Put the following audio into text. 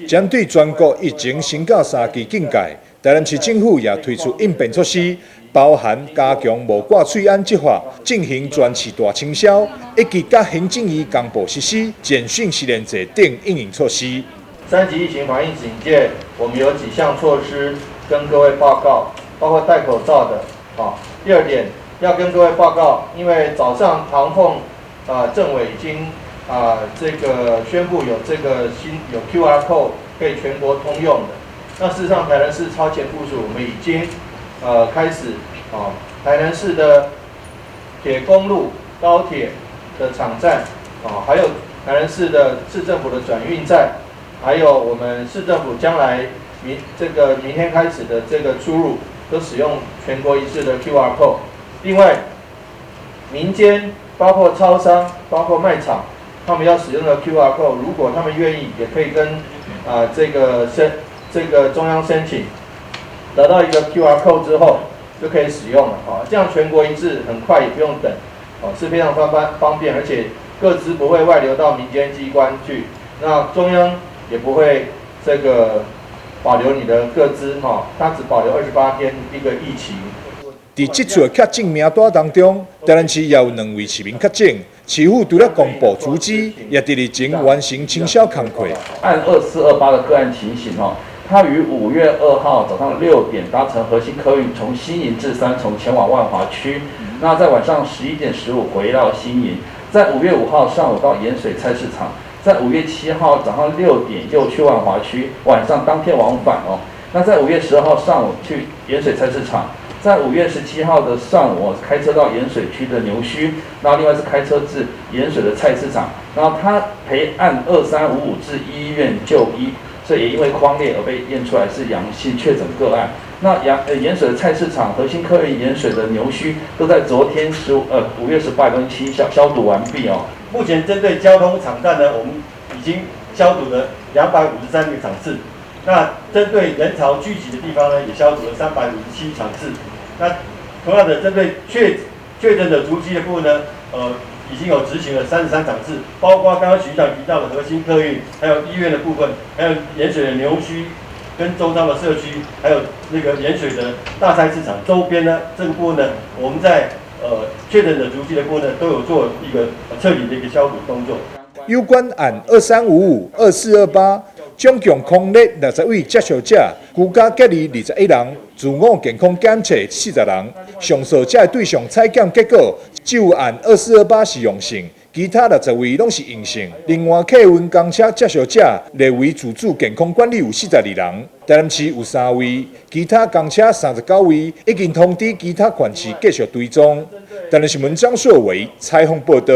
针对全国疫情升到3级警戒，台南市政府也推出应变措施，包含加强无挂喙安执法，进行全市大清消，以及甲行政院公布实施简讯实联制等应应措施。3级疫情防疫警戒，我们有几项措施跟各位报告，包括戴口罩的。第二点要跟各位报告，因为早上唐凤政委已经这个宣布有这个有 QR code 可以全国通用的。那事实上，台南市超前部署，我们已经开始台南市的铁公路、高铁的场站还有台南市的市政府的转运站，还有我们市政府将来明天开始的这个出入，都使用全国一致的 QR code。另外，民间包括超商、包括卖场，他们要使用的 QR code， 如果他们愿意，也可以跟这个中央申请，得到一个 QR code 之后就可以使用了这样全国一致，很快也不用等是非常方便，而且个资不会外流到民间机关去，那中央也不会这个保留你的个资它只保留28天一个疫期。在这次的确诊名单当中，台南市也有2位市民确诊，市府除了公布足迹，也在日前完成清消工作。按2428的个案情形他于5月2号早上6点搭乘核心客运从新营至三重前往万华区，那在晚上11点15回到新营，在5月5号上午到盐水菜市场，在5月7号早上6点又去万华区，晚上当天往返那在5月12号上午去盐水菜市场，在5月17号的上午开车到盐水区的牛墟，然后另外是开车至盐水的菜市场，然后他陪按2355至医院就医。所以也因为匡列而被验出来是阳性确诊个案。那盐水的菜市场、核心客运盐水的牛墟都在昨天5月18跟7消毒完毕目前针对交通场站呢，我们已经消毒了253个场次。那针对人潮聚集的地方呢，也消毒了357场次。那同样的，针对确诊的足迹的部分呢，已经有执行了33场次，包括刚刚局长提到的核心客运，还有医院的部分，还有盐水的牛墟跟周遭的社区，还有那个盐水的大菜市场周边呢，这个部分呢，我们在确诊的足迹的部分呢，都有做一个彻底的一个消毒动作。有关按2355、2428。总共控列60位接触者，居家隔离21人，自我健康检测40人。上述者的对象采检结果，只有按2428是阳性，其他60位拢是阴性。另外，客运公车接触者列为自主健康管理有42人，台南市有3位，其他公车39位，已经通知其他县市继续追踪。台南新闻张硕维采访报道。